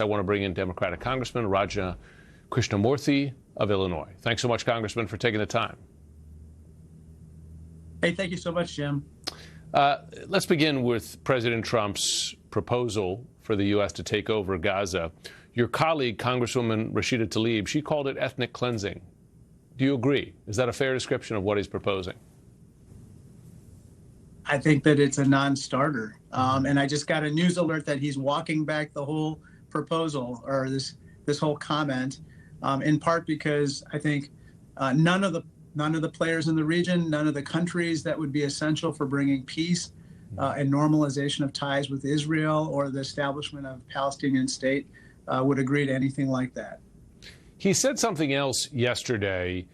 I want to bring in Democratic Congressman Krishnamorthi of Illinois. Thanks so much, Congressman, for taking the time. Hey, thank you so much, Jim. Let's begin with President Trump's proposal for the U.S. to take over Gaza. Your colleague, Congresswoman Rashida Tlaib, she called it ethnic cleansing. Do you agree? Is that a fair description of what he's proposing? I think that it's a non-starter. And I just got a news alert that he's walking back the whole proposal, or this whole comment, in part because I think none of the players in the region, none of the countries that would be essential for bringing peace and normalization of ties with Israel or the establishment of a Palestinian state would agree to anything like that. He said something else yesterday,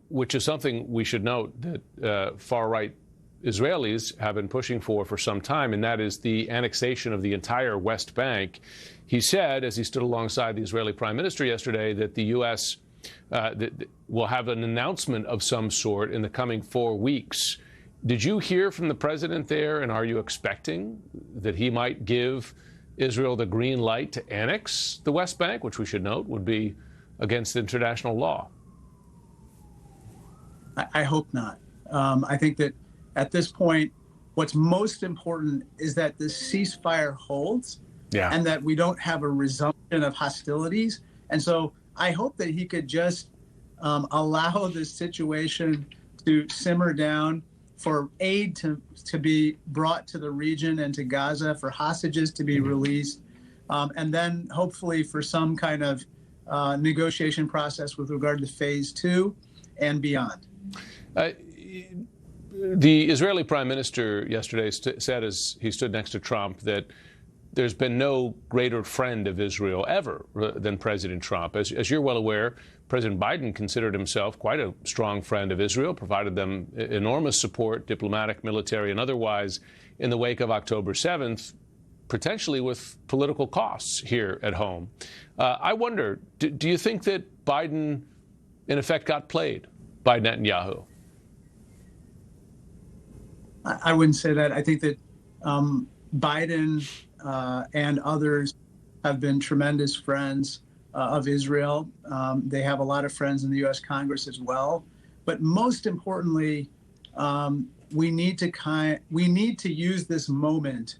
which is something we should note that far-right Israelis have been pushing for some time, and that is the annexation of the entire West Bank. He said, as he stood alongside the Israeli Prime Minister yesterday, that the U.S. Will have an announcement of some sort in the coming 4 weeks. Did you hear from the president there, and are you expecting that he might give Israel the green light to annex the West Bank, which we should note would be against international law? I hope not. I think that at this point, what's most important is that the ceasefire holds and that we don't have a resumption of hostilities. And so I hope that he could just allow this situation to simmer down, for aid to be brought to the region and to Gaza, for hostages to be released, and then hopefully for some kind of negotiation process with regard to phase 2 and beyond. The Israeli Prime Minister yesterday said, as he stood next to Trump, that there's been no greater friend of Israel ever than President Trump. As you're well aware, President Biden considered himself quite a strong friend of Israel, provided them enormous support, diplomatic, military, and otherwise, in the wake of October 7th, potentially with political costs here at home. I wonder, do you think that Biden, in effect, got played by Netanyahu? I wouldn't say that. I think that Biden and others have been tremendous friends of Israel. They have a lot of friends in the U.S. Congress as well. But most importantly, we need to use this moment,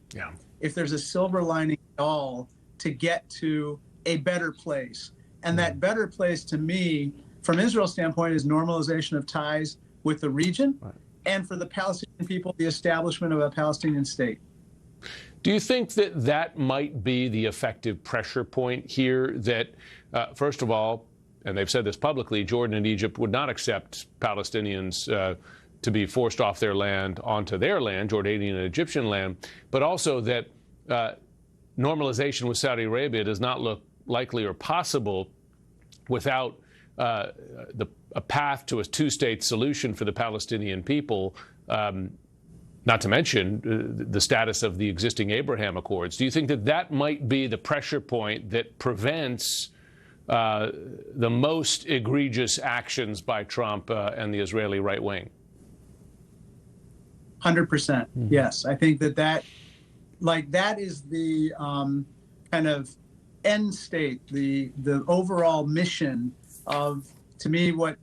if there's a silver lining at all, to get to a better place. And that better place, to me, from Israel's standpoint, is normalization of ties with the region, and for the Palestinian people, the establishment of a Palestinian state. Do you think that that might be the effective pressure point here, that, first of all, and they've said this publicly, Jordan and Egypt would not accept Palestinians to be forced off their land onto their land, Jordanian and Egyptian land, but also that normalization with Saudi Arabia does not look likely or possible without a path to a two-state solution for the Palestinian people, not to mention the status of the existing Abraham Accords. Do you think that that might be the pressure point that prevents the most egregious actions by Trump and the Israeli right wing? 100%. Yes. I think that is the kind of end state, the overall mission of, to me, what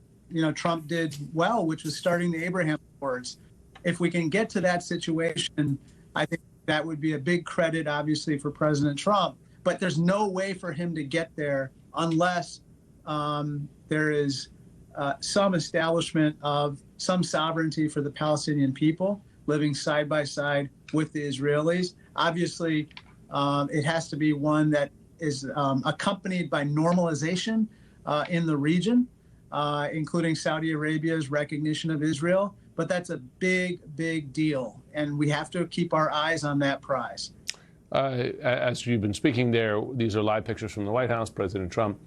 Trump did well, which was starting the Abraham Accords. If we can get to that situation, I think that would be a big credit, obviously, for President Trump. But there's no way for him to get there unless there is some establishment of some sovereignty for the Palestinian people living side by side with the Israelis. Obviously, it has to be one that is accompanied by normalization in the region, including Saudi Arabia's recognition of Israel. But that's a big, big deal, and we have to keep our eyes on that prize. As you've been speaking there, these are live pictures from the White House. President Trump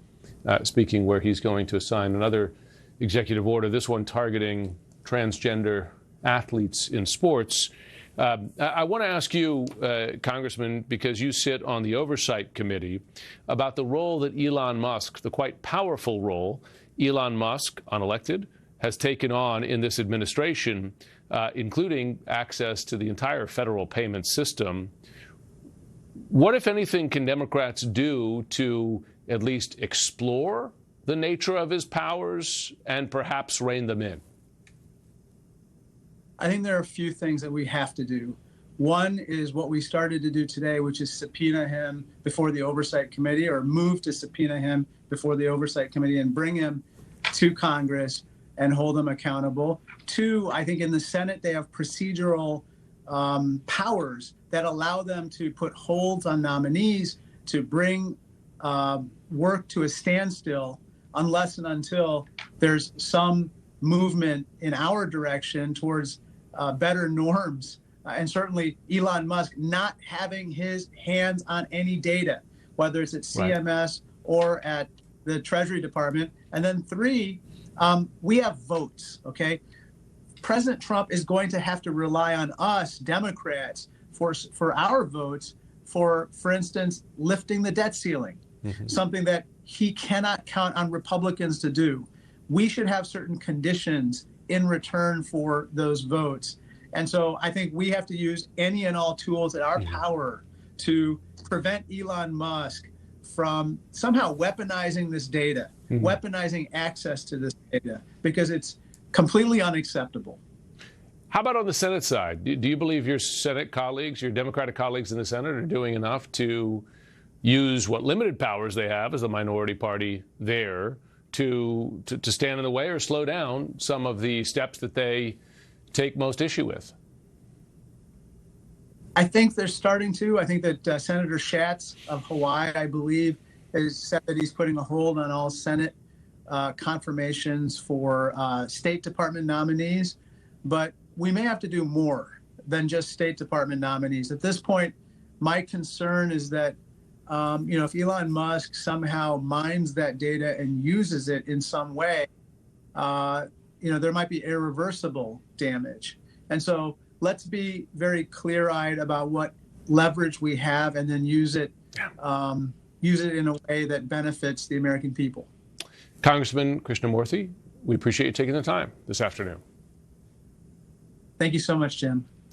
speaking where he's going to sign another executive order, this one targeting transgender athletes in sports. I want to ask you, Congressman, because you sit on the Oversight Committee, about the role that Elon Musk, the quite powerful role Elon Musk, unelected, has taken on in this administration, including access to the entire federal payment system. What, if anything, can Democrats do to at least explore the nature of his powers and perhaps rein them in? I think there are a few things that we have to do. One is what we started to do today, which is subpoena him before the Oversight Committee, or move to subpoena him before the Oversight Committee and bring him to Congress and hold him accountable. Two, I think in the Senate, they have procedural powers that allow them to put holds on nominees, to bring work to a standstill unless and until there's some movement in our direction towards better norms. And certainly Elon Musk not having his hands on any data, whether it's at CMS or at the Treasury Department. And then three, we have votes, okay? President Trump is going to have to rely on us, Democrats, for our votes for instance, lifting the debt ceiling, something that he cannot count on Republicans to do. We should have certain conditions in return for those votes. And so I think we have to use any and all tools at our power to prevent Elon Musk from somehow weaponizing this data, weaponizing access to this data, because it's completely unacceptable. How about on the Senate side? Do you believe your Senate colleagues, your Democratic colleagues in the Senate, are doing enough to use what limited powers they have as a minority party there to stand in the way or slow down some of the steps that they take most issue with? I think they're starting to. I think that Senator Schatz of Hawaii, I believe, has said that he's putting a hold on all Senate confirmations for State Department nominees. But we may have to do more than just State Department nominees. At this point, my concern is that, if Elon Musk somehow mines that data and uses it in some way, there might be irreversible damage. And so let's be very clear-eyed about what leverage we have and then use it in a way that benefits the American people. Congressman Krishnamoorthi, we appreciate you taking the time this afternoon. Thank you so much, Jim.